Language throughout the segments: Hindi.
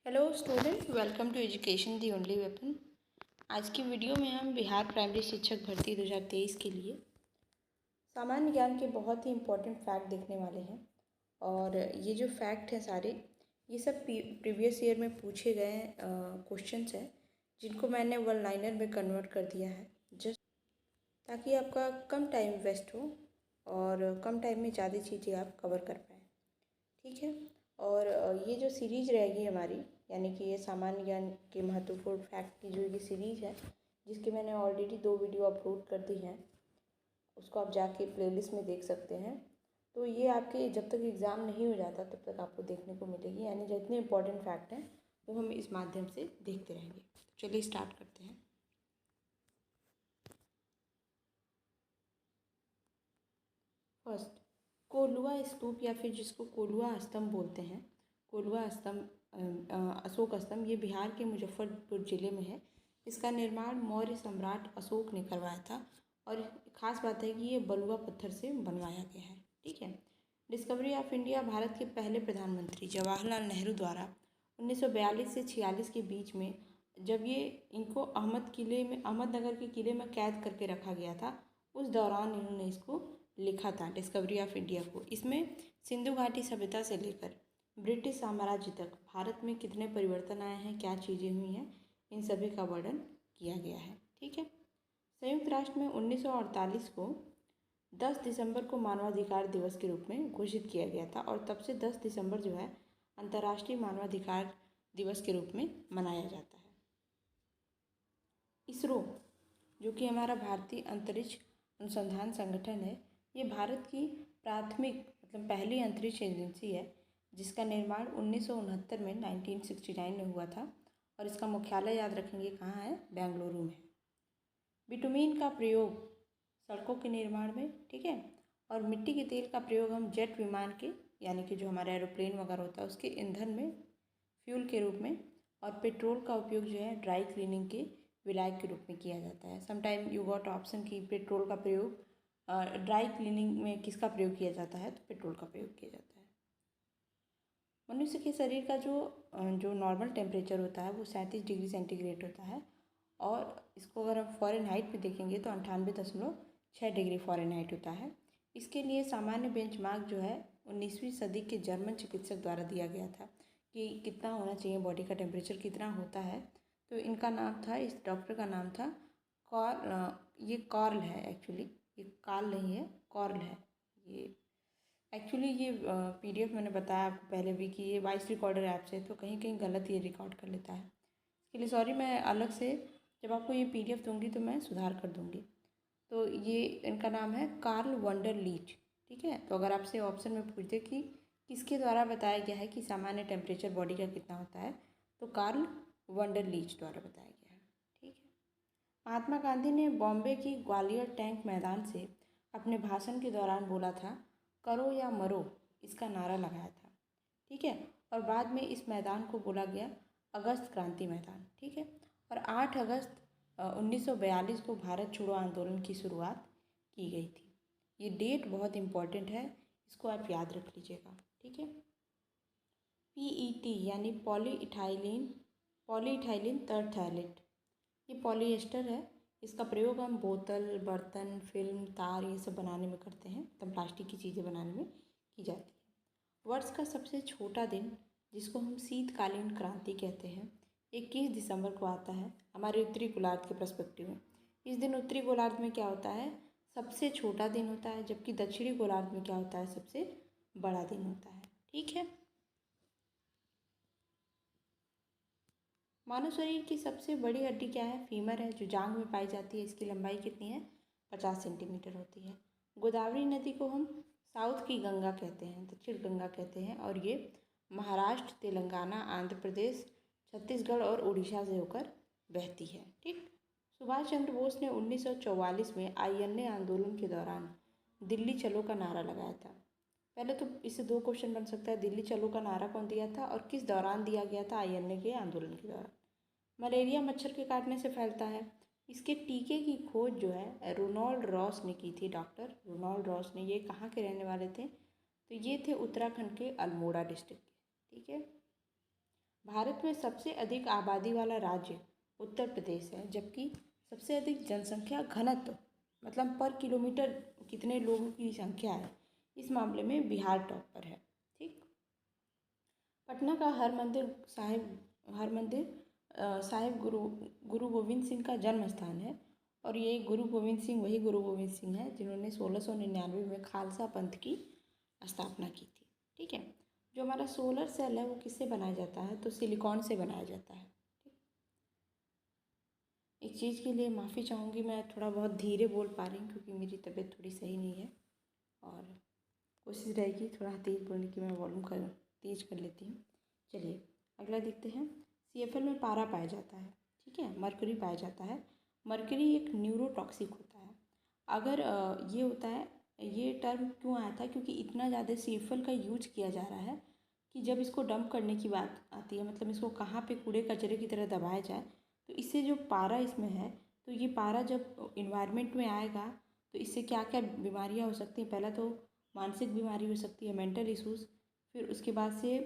Hello student, welcome to education the only weapon. आज की वीडियो में हम बिहार प्राइमरी शिक्षक भर्ती 2023 के लिए सामान्य ज्ञान के बहुत ही इम्पोर्टेंट फैक्ट देखने वाले हैं। और ये जो फैक्ट हैं सारे, ये सब प्रीवियस ईयर में पूछे गए क्वेश्चंस हैं, जिनको मैंने वन लाइनर में कन्वर्ट कर दिया है, जस्ट ताकि आपका कम टाइम वेस्ट हो और कम टाइम में ज़्यादा चीज़ें आप कवर कर पाएँ। ठीक है। और ये जो सीरीज़ रहेगी हमारी, यानी कि ये सामान्य ज्ञान के महत्वपूर्ण फैक्ट की जो ये सीरीज़ है, जिसकी मैंने ऑलरेडी 2 वीडियो अपलोड कर दी हैं, उसको आप जाके प्लेलिस्ट में देख सकते हैं। तो ये आपके जब तक एग्ज़ाम नहीं हो जाता तब तक आपको देखने को मिलेगी, यानी जितने इंपॉर्टेंट फैक्ट हैं वो हम इस माध्यम से देखते रहेंगे। चलिए स्टार्ट करते हैं। फर्स्ट, कोल्हुआ स्तूप या फिर जिसको कोल्हुआ स्तंभ बोलते हैं, कोल्हुआ स्तंभ, अशोक स्तंभ, ये बिहार के मुजफ्फरपुर ज़िले में है। इसका निर्माण मौर्य सम्राट अशोक ने करवाया था और ख़ास बात है कि ये बलुआ पत्थर से बनवाया गया है। ठीक है। डिस्कवरी ऑफ इंडिया, भारत के पहले प्रधानमंत्री जवाहरलाल नेहरू द्वारा 1942 से 46 के बीच में, जब ये इनको अहमदनगर के किले में कैद करके रखा गया था, उस दौरान इन्होंने इसको लिखा था, डिस्कवरी ऑफ इंडिया को। इसमें सिंधु घाटी सभ्यता से लेकर ब्रिटिश साम्राज्य तक भारत में कितने परिवर्तन आए हैं, क्या चीज़ें हुई हैं, इन सभी का वर्णन किया गया है। ठीक है। संयुक्त राष्ट्र में 1948 को 10 दिसंबर को मानवाधिकार दिवस के रूप में घोषित किया गया था और तब से 10 दिसंबर जो है अंतर्राष्ट्रीय मानवाधिकार दिवस के रूप में मनाया जाता है। इसरो, जो कि हमारा भारतीय अंतरिक्ष अनुसंधान संगठन है, ये भारत की प्राथमिक पहली अंतरिक्ष एजेंसी है, जिसका निर्माण 1969 में 1969 में हुआ था और इसका मुख्यालय याद रखेंगे कहाँ है, बेंगलुरु में। बिटुमीन का प्रयोग सड़कों के निर्माण में, ठीक है, और मिट्टी के तेल का प्रयोग हम जेट विमान के, यानी कि जो हमारा एरोप्लेन वगैरह होता है उसके ईंधन में, फ्यूल के रूप में, और पेट्रोल का उपयोग जो है ड्राई क्लीनिंग के विलायक के रूप में किया जाता है। समटाइम यू गॉट ऑप्शन कि पेट्रोल का प्रयोग ड्राई क्लीनिंग में किसका प्रयोग किया जाता है, तो पेट्रोल का प्रयोग किया जाता है। मनुष्य के शरीर का जो नॉर्मल टेम्परेचर होता है वो 37 डिग्री सेंटीग्रेड होता है, और इसको अगर हम फ़ारेनहाइट पे देखेंगे तो 98.6 डिग्री फ़ारेनहाइट होता है। इसके लिए सामान्य बेंचमार्क जो है 19वीं सदी के जर्मन चिकित्सक द्वारा दिया गया था कि कितना होना चाहिए, बॉडी का टेम्परेचर कितना होता है। तो इनका नाम था, इस डॉक्टर का नाम था ये कॉर्ल है एक्चुअली, ये कार्ल नहीं है, कॉर्ल है ये एक्चुअली। ये पीडीएफ मैंने बताया आपको पहले भी कि ये वॉइस रिकॉर्डर ऐप से, तो कहीं कहीं गलत ये रिकॉर्ड कर लेता है, इसके लिए सॉरी। मैं अलग से जब आपको ये पीडीएफ दूंगी तो मैं सुधार कर दूंगी। तो ये इनका नाम है कार्ल वंडर लीच। ठीक है। तो अगर आपसे ऑप्शन में पूछ दे कि किसके द्वारा बताया गया है कि सामान्य टेम्परेचर बॉडी का कितना होता है, तो कार्ल वंडर लीच द्वारा बताया गया है। ठीक है। महात्मा गांधी ने बॉम्बे की ग्वालियर टैंक मैदान से अपने भाषण के दौरान बोला था, करो या मरो, इसका नारा लगाया था। ठीक है। और बाद में इस मैदान को बोला गया अगस्त क्रांति मैदान। ठीक है। और 8 अगस्त 1942 को भारत छोड़ो आंदोलन की शुरुआत की गई थी। ये डेट बहुत इम्पॉर्टेंट है, इसको आप याद रख लीजिएगा। ठीक है। PET यानी पॉलीइथाइलिन टरथैलेट, ये पॉलीएस्टर है। इसका प्रयोग हम बोतल, बर्तन, फिल्म, तार ये सब बनाने में करते हैं, तब प्लास्टिक की चीज़ें बनाने में की जाती है। वर्ष का सबसे छोटा दिन, जिसको हम शीतकालीन क्रांति कहते हैं, 21 दिसंबर को आता है हमारे उत्तरी गोलार्ध के पर्सपेक्टिव में। इस दिन उत्तरी गोलार्ध में क्या होता है, सबसे छोटा दिन होता है, जबकि दक्षिणी गोलार्ध में क्या होता है, सबसे बड़ा दिन होता है। ठीक है। मानव शरीर की सबसे बड़ी हड्डी क्या है, फीमर है, जो जांघ में पाई जाती है। इसकी लंबाई कितनी है, 50 सेंटीमीटर होती है। गोदावरी नदी को हम साउथ की गंगा कहते हैं, दक्षिण गंगा कहते हैं, और ये महाराष्ट्र, तेलंगाना, आंध्र प्रदेश, छत्तीसगढ़ और उड़ीसा से होकर बहती है। ठीक। सुभाष चंद्र बोस ने 1944 में INA आंदोलन के दौरान दिल्ली चलो का नारा लगाया था। पहले तो इससे 2 क्वेश्चन बन सकता है, दिल्ली चलो का नारा कौन दिया था और किस दौरान दिया गया था, INA के आंदोलन के दौरान। मलेरिया मच्छर के काटने से फैलता है। इसके टीके की खोज जो है रोनाल्ड रॉस ने की थी, डॉक्टर रोनाल्ड रॉस ने। ये कहाँ के रहने वाले थे, तो ये थे उत्तराखंड के अल्मोड़ा डिस्ट्रिक्ट के। ठीक है। भारत में सबसे अधिक आबादी वाला राज्य उत्तर प्रदेश है, जबकि सबसे अधिक जनसंख्या घनत्व मतलब पर किलोमीटर कितने लोगों की संख्या है, इस मामले में बिहार टॉप पर है। ठीक। पटना का हरमंदिर साहिब गुरु गोविंद सिंह का जन्म स्थान है, और ये गुरु गोविंद सिंह वही गुरु गोविंद सिंह है जिन्होंने 1699 में खालसा पंथ की स्थापना की थी। ठीक है। जो हमारा सोलर सेल है वो किससे बनाया जाता है, तो सिलिकॉन से बनाया जाता है। ठीक। एक चीज़ के लिए माफ़ी चाहूँगी, मैं थोड़ा बहुत धीरे बोल पा रही हूँ क्योंकि मेरी तबीयत थोड़ी सही नहीं है, और कोशिश रहेगी थोड़ा तेज़ बोलने की, मैं वॉल्यूम तेज़ कर लेती हूँ। चलिए अगला देखते हैं। CFL में पारा पाया जाता है। ठीक है। मरकरी पाया जाता है। मरकरी एक न्यूरोटॉक्सिक होता है। अगर ये होता है, ये टर्म क्यों आया था, क्योंकि इतना ज़्यादा CFL का यूज किया जा रहा है कि जब इसको डंप करने की बात आती है, मतलब इसको कहाँ पे कूड़े कचरे की तरह दबाया जाए, तो इससे जो पारा इसमें है, तो ये पारा जब इन्वायरमेंट में आएगा तो इससे क्या क्या बीमारियाँ हो सकती हैं। पहला तो मानसिक बीमारी हो सकती है, मेंटल इश्यूज़, फिर उसके बाद से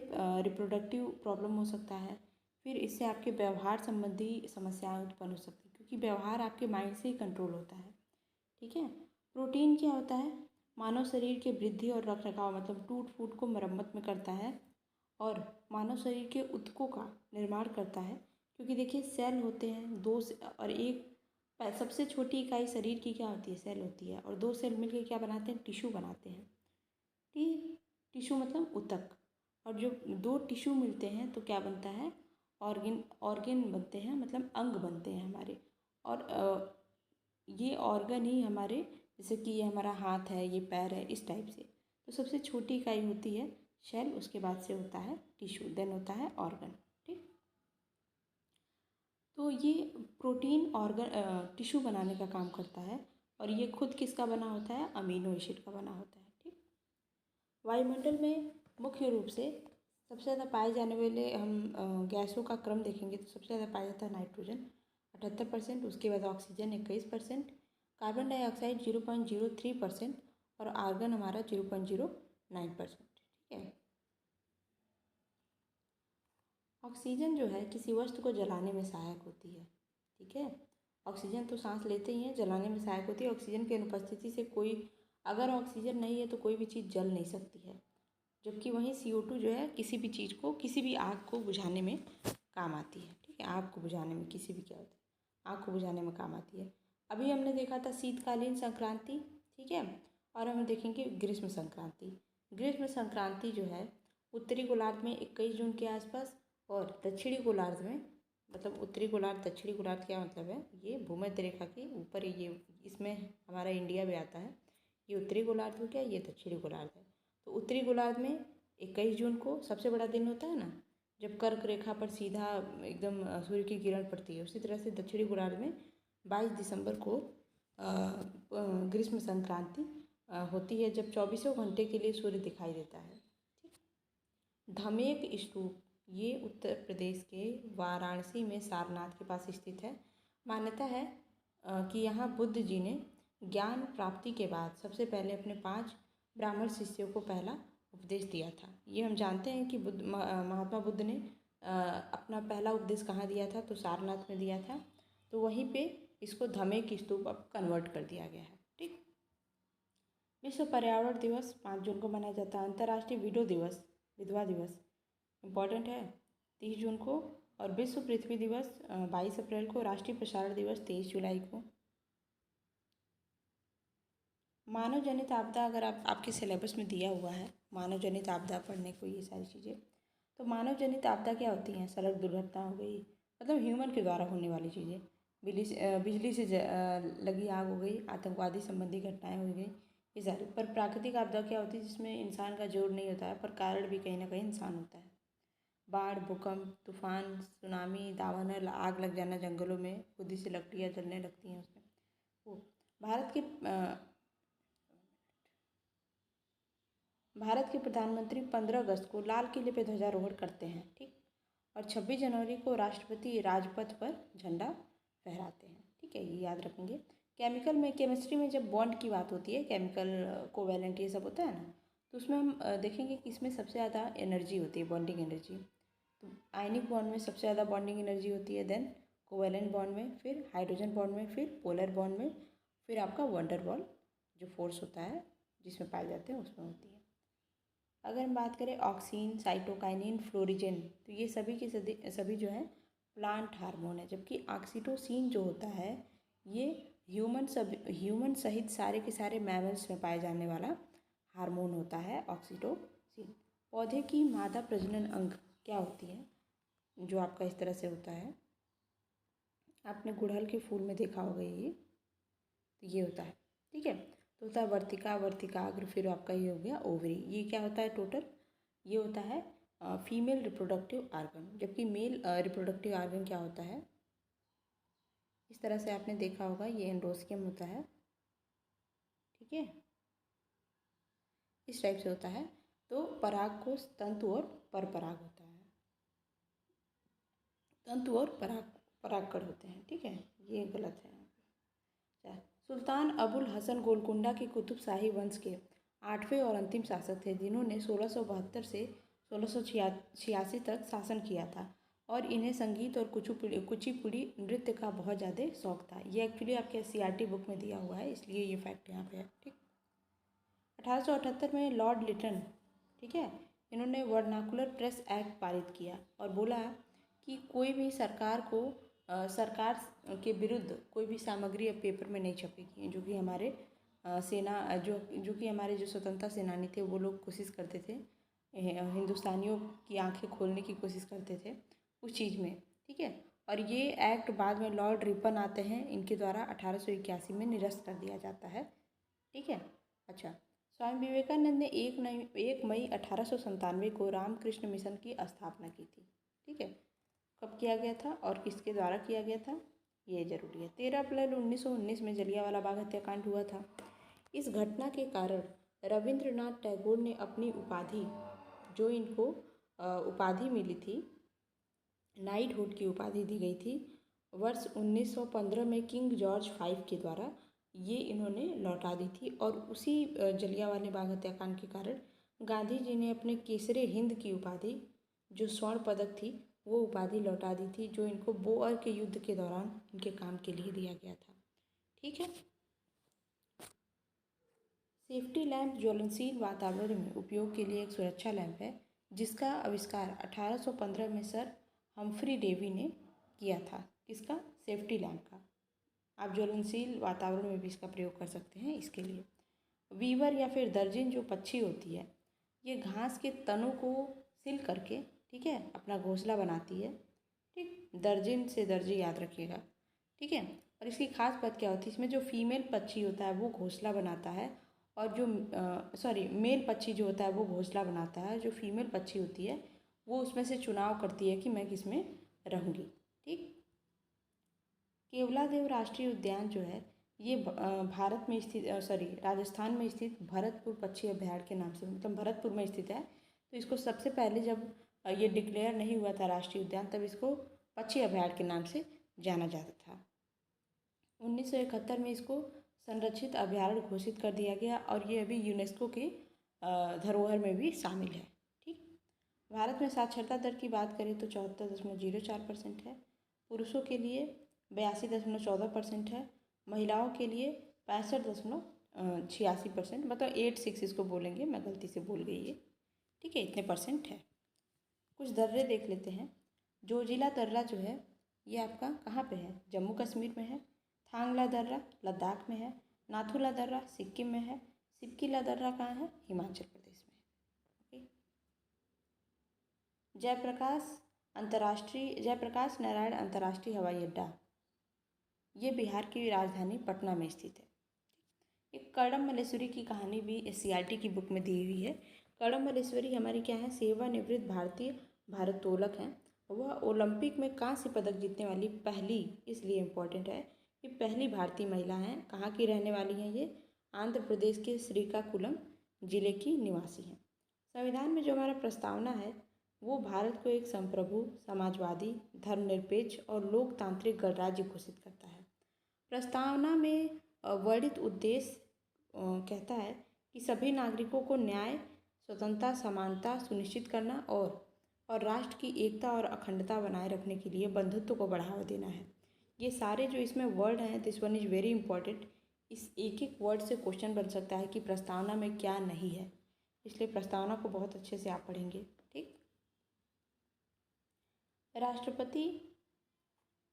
रिप्रोडक्टिव प्रॉब्लम हो सकता है, फिर इससे आपके व्यवहार संबंधी समस्याएं उत्पन्न हो सकती हैं, क्योंकि व्यवहार आपके माइंड से ही कंट्रोल होता है। ठीक है। प्रोटीन क्या होता है, मानव शरीर के वृद्धि और रखरखाव मतलब टूट फूट को मरम्मत में करता है, और मानव शरीर के ऊतकों का निर्माण करता है। क्योंकि देखिए सेल होते हैं दो और एक सबसे छोटी इकाई शरीर की क्या होती है, सेल होती है, और दो सेल मिलकर क्या बनाते हैं, टिश्यू बनाते हैं। ठीक। टिश्यू मतलब ऊतक, और जो दो टिश्यू मिलते हैं तो क्या बनता है, ऑर्गन बनते हैं, मतलब अंग बनते हैं हमारे। और ये ऑर्गन ही हमारे, जैसे कि ये हमारा हाथ है, ये पैर है, इस टाइप से। तो सबसे छोटी इकाई होती है सेल, उसके बाद से होता है टिश्यू, देन होता है ऑर्गन। ठीक। तो ये प्रोटीन ऑर्गन टिश्यू बनाने का काम करता है, और ये खुद किसका बना होता है, अमीनो एसिड का बना होता है। ठीक। वायुमंडल में मुख्य रूप से सबसे ज़्यादा पाए जाने वाले हम गैसों का क्रम देखेंगे तो सबसे ज़्यादा पाया जाता है नाइट्रोजन 78%, उसके बाद ऑक्सीजन 21%, कार्बन डाइऑक्साइड 0.03%, और आर्गन हमारा 0.09%। ठीक है। ऑक्सीजन जो है किसी वस्तु को जलाने में सहायक होती है। ठीक है। ऑक्सीजन तो सांस लेते ही हैं, जलाने में सहायक होती है। ऑक्सीजन की अनुपस्थिति से अगर ऑक्सीजन नहीं है तो कोई भी चीज़ जल नहीं सकती है, जबकि वहीं CO2 जो है किसी भी चीज़ को, किसी भी आग को बुझाने में काम आती है। ठीक है। आग को बुझाने में, किसी भी क्या होता है, आग को बुझाने में काम आती है। अभी हमने देखा था शीतकालीन संक्रांति। ठीक है। और हम देखेंगे ग्रीष्म संक्रांति। ग्रीष्म संक्रांति जो है उत्तरी गोलार्ध में 21 जून के आसपास, और दक्षिणी गोलार्ध में, मतलब उत्तरी गोलार्ध दक्षिणी गोलार्ध क्या मतलब है, ये भूमध्य रेखा के ऊपर, ये इसमें हमारा इंडिया भी आता है। ये उत्तरी गोलार्ध हो गया, ये दक्षिणी गोलार्ध है। तो उत्तरी गोलार्ध में 21 जून को सबसे बड़ा दिन होता है ना, जब कर्क रेखा पर सीधा एकदम सूर्य की किरण पड़ती है। उसी तरह से दक्षिणी गोलार्ध में 22 दिसंबर को ग्रीष्म संक्रांति होती है, जब 24 घंटे के लिए सूर्य दिखाई देता है। ठीक। धमेक स्तूप ये उत्तर प्रदेश के वाराणसी में सारनाथ के पास स्थित है। मान्यता है कि यहाँ बुद्ध जी ने ज्ञान प्राप्ति के बाद सबसे पहले अपने 5 ब्राह्मण शिष्यों को पहला उपदेश दिया था। ये हम जानते हैं कि महात्मा बुद्ध ने अपना पहला उपदेश कहाँ दिया था, तो सारनाथ में दिया था। तो वहीं पे इसको धमेक स्तूप अब कन्वर्ट कर दिया गया है। ठीक। विश्व पर्यावरण दिवस 5 जून को मनाया जाता है। अंतर्राष्ट्रीय विधवा दिवस इम्पॉर्टेंट है 30 जून को, और विश्व पृथ्वी दिवस 22 अप्रैल को। राष्ट्रीय प्रसारण दिवस 23 जुलाई को। मानव जनित आपदा, अगर आपके सिलेबस में दिया हुआ है मानव जनित आपदा पढ़ने को, ये सारी चीज़ें, तो मानव जनित आपदा क्या होती हैं, सड़क दुर्घटना हो गई, मतलब ह्यूमन के द्वारा होने वाली चीज़ें, बिजली से लगी आग हो गई, आतंकवादी संबंधी घटनाएं हो गई, ये सारी। पर प्राकृतिक आपदा क्या होती है, जिसमें इंसान का जोर नहीं होता है, पर कारण भी कहीं ना कहीं इंसान होता है। बाढ़, भूकंप, तूफान, सुनामी, दावानल, आग लग जाना जंगलों में, खुद ही से लकड़ियाँ जलने लगती हैं उसमें। वो भारत के प्रधानमंत्री 15 अगस्त को लाल किले पर ध्वजारोहण करते हैं। ठीक। और 26 जनवरी को राष्ट्रपति राजपथ पर झंडा फहराते हैं। ठीक है, ये याद रखेंगे। केमिस्ट्री में जब बॉन्ड की बात होती है, केमिकल कोवैलेंट ये सब होता है ना, तो उसमें हम देखेंगे कि इसमें सबसे ज़्यादा एनर्जी होती है, बॉन्डिंग एनर्जी। तो आयनिक बॉन्ड में सबसे ज़्यादा बॉन्डिंग एनर्जी होती है, देन कोवेलेंट बॉन्ड में, फिर हाइड्रोजन बॉन्ड में, फिर पोलर बॉन्ड में, फिर आपका वंडर वॉल जो फोर्स होता है जिसमें पाए जाते हैं उसमें होती है। अगर हम बात करें ऑक्सीन, साइटोकाइनिन, फ्लोरिजेन, तो ये सभी के सभी जो है प्लांट हार्मोन है, जबकि ऑक्सीटोसिन जो होता है ये ह्यूमन सहित सारे के सारे मैमल्स में पाए जाने वाला हार्मोन होता है ऑक्सीटोसिन। पौधे की मादा प्रजनन अंग क्या होती है, जो आपका इस तरह से होता है, आपने गुड़हल के फूल में देखा होगा ये होता है, ठीक है। तो होता है वर्तिका, वर्तिकाग्र, फिर आपका ये हो गया ओवरी। ये क्या होता है टोटल, ये होता है फीमेल रिप्रोडक्टिव आर्गन, जबकि मेल रिप्रोडक्टिव आर्गन क्या होता है, इस तरह से आपने देखा होगा, ये एंडोस्कियम होता है, ठीक है, इस टाइप से होता है। तो पराग कोश तंतु और परपराग होता है, तंतु और परागकण होते हैं, ठीक है, ये गलत है। सुल्तान अबुल हसन गोलकुंडा के कुतुब शाही वंश के 8वें और अंतिम शासक थे, जिन्होंने 1672 से 1686 तक शासन किया था, और इन्हें संगीत और कुचिपुड़ी नृत्य का बहुत ज़्यादा शौक था। ये एक्चुअली आपके CRT बुक में दिया हुआ है, इसलिए ये फैक्ट यहाँ पे है, ठीक। 1878 में लॉर्ड लिटन, ठीक है, इन्होंने वर्नाकुलर प्रेस एक्ट पारित किया और बोला कि कोई भी सरकार के विरुद्ध कोई भी सामग्री अब पेपर में नहीं छपेगी, जो कि हमारे सेना जो कि हमारे जो स्वतंत्रता सेनानी थे वो लोग कोशिश करते थे, हिंदुस्तानियों की आंखें खोलने की कोशिश करते थे उस चीज़ में, ठीक है। और ये एक्ट बाद में लॉर्ड रिपन आते हैं, इनके द्वारा 1881 में निरस्त कर दिया जाता है, ठीक है। अच्छा, स्वामी विवेकानंद ने 1 मई 1897 को रामकृष्ण मिशन की स्थापना की थी, ठीक है। कब किया गया था और किसके द्वारा किया गया था, ये जरूरी है। 13 अप्रैल 1919 में जलियांवाला बाग हत्याकांड हुआ था। इस घटना के कारण रविंद्रनाथ टैगोर ने अपनी उपाधि, जो इनको उपाधि मिली थी, नाइटहुड की उपाधि दी गई थी, वर्ष 1915 में किंग जॉर्ज V के द्वारा ये इन्होंने लौटा दी थी। और उसी जलियांवाले बाग हत्याकांड के कारण गांधी जी ने अपने केसरे हिंद की उपाधि, जो स्वर्ण पदक थी, वो उपाधि लौटा दी थी, जो इनको बोअर के युद्ध के दौरान इनके काम के लिए दिया गया था, ठीक है। सेफ्टी लैंप ज्वलनशील वातावरण में उपयोग के लिए एक सुरक्षा लैंप है, जिसका आविष्कार 1815 में सर हम्फ्री डेवी ने किया था। किसका, सेफ्टी लैंप का। आप ज्वलनशील वातावरण में भी इसका प्रयोग कर सकते हैं इसके लिए। वीवर या फिर दर्जिन जो पक्षी होती है, ये घास के तनों को सिल करके, ठीक है, अपना घोंसला बनाती है, ठीक। दर्जिन से दर्जी याद रखिएगा, ठीक है। और इसकी खास बात क्या होती है, इसमें जो फीमेल पक्षी होता है वो घोंसला बनाता है, और जो मेल पक्षी जो होता है वो घोंसला बनाता है, जो फीमेल पक्षी होती है वो उसमें से चुनाव करती है कि मैं किस में रहूँगी, ठीक। केवलादेव राष्ट्रीय उद्यान जो है ये भारत में स्थित राजस्थान में स्थित भरतपुर पक्षी अभयारण्य के नाम से, मतलब भरतपुर में स्थित है। तो इसको सबसे पहले जब ये डिक्लेयर नहीं हुआ था राष्ट्रीय उद्यान, तब इसको पक्षी अभयारण्य के नाम से जाना जाता था। 1971 में इसको संरक्षित अभयारण्य घोषित कर दिया गया, और ये अभी यूनेस्को के धरोहर में भी शामिल है, ठीक। भारत में साक्षरता दर की बात करें तो 74.04% है, पुरुषों के लिए 82.14% है, महिलाओं के लिए 65.86%, मतलब 86 इसको बोलेंगे, मैं गलती से बोल गई ये, ठीक है, इतने परसेंट है। कुछ दर्रे देख लेते हैं। जोजिला दर्रा जो है ये आपका कहाँ पे है, जम्मू कश्मीर में है। थांगला दर्रा लद्दाख में है। नाथुला दर्रा सिक्किम में है। सिपकिला दर्रा कहाँ है, हिमाचल प्रदेश में है। जयप्रकाश नारायण अंतर्राष्ट्रीय हवाई अड्डा, ये बिहार की राजधानी पटना में स्थित है। एक कर्णम मल्लेश्वरी की कहानी भी CRT की बुक में दी हुई है। कर्णम मल्लेश्वरी हमारी क्या है, सेवानिवृत्त भारतीय भारोत्तोलक हैं। वह ओलंपिक में कांस्य पदक जीतने वाली पहली, इसलिए इम्पोर्टेंट है कि पहली भारतीय महिला हैं। कहाँ की रहने वाली हैं ये, आंध्र प्रदेश के श्रीकाकुलम जिले की निवासी हैं। संविधान में जो हमारा प्रस्तावना है वो भारत को एक संप्रभु, समाजवादी, धर्मनिरपेक्ष और लोकतांत्रिक गणराज्य घोषित करता है। प्रस्तावना में वर्णित उद्देश्य कहता है कि सभी नागरिकों को न्याय, स्वतंत्रता, समानता सुनिश्चित करना, और और राष्ट्र की एकता और अखंडता बनाए रखने के लिए बंधुत्व को बढ़ावा देना है। ये सारे जो इसमें वर्ड हैं, this one is very important. इस एक एक वर्ड से क्वेश्चन बन सकता है कि प्रस्तावना में क्या नहीं है, इसलिए प्रस्तावना को बहुत अच्छे से आप पढ़ेंगे। ठीक। राष्ट्रपति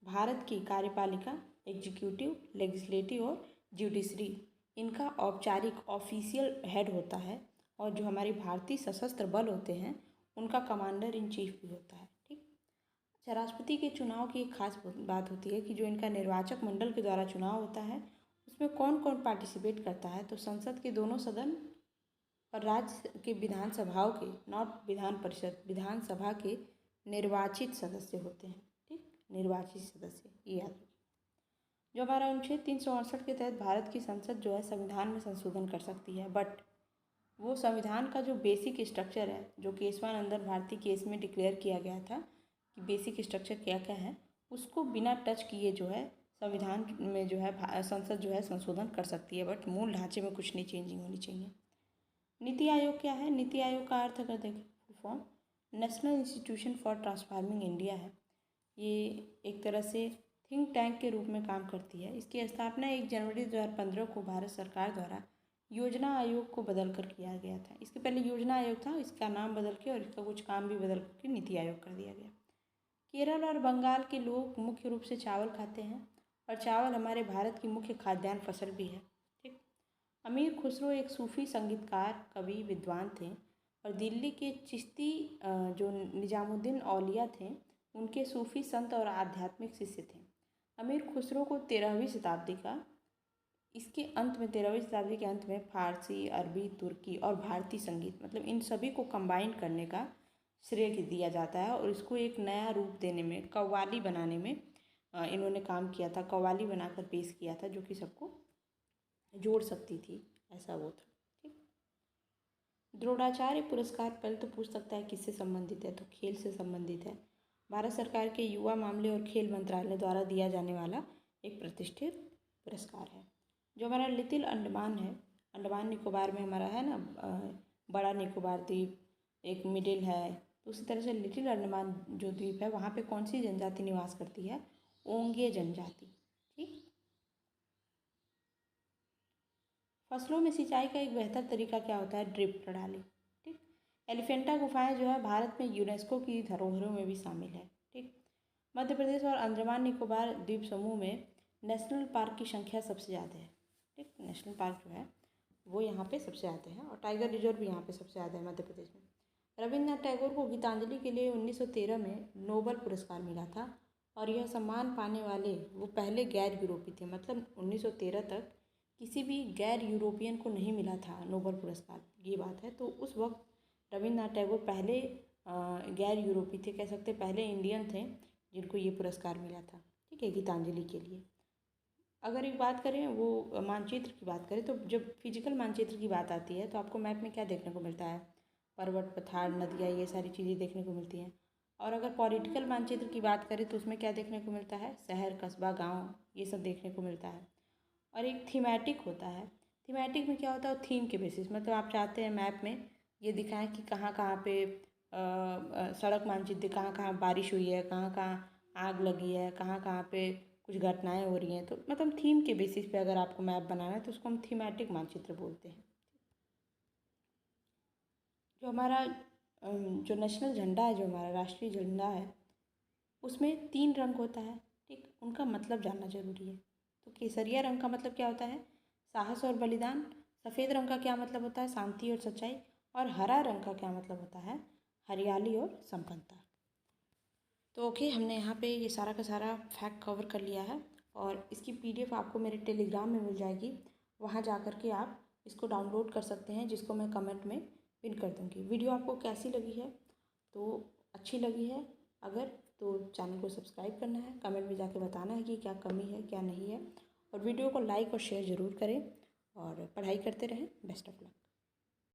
भारत की कार्यपालिका, एग्जीक्यूटिव, लेजिस्लेटिव और जुडिशरी, इनका औपचारिक ऑफिशियल हेड होता है। और जो हमारी भारतीय सशस्त्र बल होते हैं उनका कमांडर इन चीफ भी होता है। ठीक। अच्छा, राष्ट्रपति के चुनाव की एक खास बात होती है कि जो इनका निर्वाचक मंडल के द्वारा चुनाव होता है उसमें कौन कौन पार्टिसिपेट करता है। तो संसद के दोनों सदन और राज्य के विधानसभाओं के, नॉट विधान परिषद, विधानसभा के निर्वाचित सदस्य होते हैं। ठीक, निर्वाचित सदस्य, ये याद रखिए। जो हमारा अनुच्छेद 368 के तहत भारत की संसद जो है संविधान में संशोधन कर सकती है, बट वो संविधान का जो बेसिक स्ट्रक्चर है, जो केशवानंदन भारती केस में डिक्लेयर किया गया था कि बेसिक स्ट्रक्चर क्या क्या है, उसको बिना टच किए जो है संविधान में जो है संसद जो है संशोधन कर सकती है, बट मूल ढांचे में कुछ नहीं चेंजिंग होनी चाहिए। नीति आयोग क्या है? नीति आयोग का अर्थ अगर देखें, full form national institution for transforming India है। ये एक तरह से थिंक टैंक के रूप में काम करती है। इसकी स्थापना 1 जनवरी 2015 को भारत सरकार द्वारा योजना आयोग को बदल कर किया गया था। इसके पहले योजना आयोग था, इसका नाम बदल के और इसका कुछ काम भी बदल करके नीति आयोग कर दिया गया। केरल और बंगाल के लोग मुख्य रूप से चावल खाते हैं और चावल हमारे भारत की मुख्य खाद्यान्न फसल भी है। ठीक। अमीर खुसरो एक सूफी संगीतकार, कवि, विद्वान थे और दिल्ली के चिश्ती जो निजामुद्दीन औलिया थे उनके सूफी संत और आध्यात्मिक शिष्य थे। अमीर खुसरो को 13वीं शताब्दी के अंत में फारसी, अरबी, तुर्की और भारतीय संगीत, मतलब इन सभी को कंबाइन करने का श्रेय दिया जाता है और इसको एक नया रूप देने में, कव्वाली बनाने में इन्होंने काम किया था। कव्वाली बनाकर पेश किया था जो कि सबको जोड़ सकती थी, ऐसा वो था। ठीक। द्रोणाचार्य पुरस्कार पहले तो पूछ सकता है किससे संबंधित है, तो खेल से संबंधित है। भारत सरकार के युवा मामले और खेल मंत्रालय द्वारा दिया जाने वाला एक प्रतिष्ठित पुरस्कार है। जो हमारा लिटिल अंडमान है, अंडमान निकोबार में हमारा है ना, बड़ा निकोबार द्वीप, एक मिडिल है, तो उसी तरह से लिटिल अंडमान जो द्वीप है वहाँ पे कौन सी जनजाति निवास करती है? ओंगे जनजाति। ठीक। फसलों में सिंचाई का एक बेहतर तरीका क्या होता है? ड्रिप प्रणाली। ठीक। एलिफेंटा गुफाएं जो है भारत में यूनेस्को की धरोहरों में भी शामिल है। ठीक। मध्य प्रदेश और अंडमान निकोबार द्वीप समूह में नेशनल पार्क की संख्या सबसे ज़्यादा है। ठीक। नेशनल पार्क जो है वो यहाँ पे सबसे ज़्यादा है और टाइगर रिजर्व भी यहाँ पे सबसे ज़्यादा है मध्य प्रदेश में। रविन्द्रनाथ टैगोर को गीतांजलि के लिए 1913 में नोबेल पुरस्कार मिला था और यह सम्मान पाने वाले वो पहले गैर यूरोपीय थे। मतलब 1913 तक किसी भी गैर यूरोपियन को नहीं मिला था नोबेल पुरस्कार, ये बात है। तो उस वक्त रविन्द्रनाथ टैगोर पहले गैर यूरोपीय थे, कह सकते पहले इंडियन थे जिनको ये पुरस्कार मिला था। ठीक है, गीतांजलि के लिए। अगर एक बात करें वो मानचित्र की बात करें, तो जब फिजिकल मानचित्र की बात आती है तो आपको मैप में क्या देखने को मिलता है? पर्वत, पठार, नदियाँ, ये सारी चीज़ें देखने को मिलती हैं। और अगर पॉलिटिकल मानचित्र की बात करें तो उसमें क्या देखने को मिलता है? शहर, कस्बा, गांव, ये सब देखने को मिलता है। और एक थीमेटिक होता है। थीमेटिक में क्या होता है? थीम के बेसिस, मतलब आप चाहते हैं मैप में ये दिखाएं कि कहाँ कहाँ पे सड़क मानचित्र, कहाँ कहाँ बारिश हुई है, कहाँ कहाँ आग लगी है, कहाँ कहाँ पे कुछ घटनाएं हो रही हैं। तो मतलब थीम के बेसिस पे अगर आपको मैप बनाना है तो उसको हम थीमेटिक मानचित्र बोलते हैं। जो हमारा जो नेशनल झंडा है, जो हमारा राष्ट्रीय झंडा है, उसमें 3 रंग होता है। ठीक, उनका मतलब जानना जरूरी है। तो केसरिया रंग का मतलब क्या होता है? साहस और बलिदान। सफ़ेद रंग का क्या मतलब होता है? शांति और सच्चाई। और हरा रंग का क्या मतलब होता है? हरियाली और संपन्नता। तो ओके, हमने यहाँ पे ये सारा का सारा फैक्ट कवर कर लिया है और इसकी PDF आपको मेरे टेलीग्राम में मिल जाएगी। वहाँ जा कर के आप इसको डाउनलोड कर सकते हैं, जिसको मैं कमेंट में पिन कर दूँगी। वीडियो आपको कैसी लगी है? तो अच्छी लगी है अगर, तो चैनल को सब्सक्राइब करना है, कमेंट में जाके बताना है कि क्या कमी है क्या नहीं है, और वीडियो को लाइक और शेयर ज़रूर करें और पढ़ाई करते रहें। Best of luck.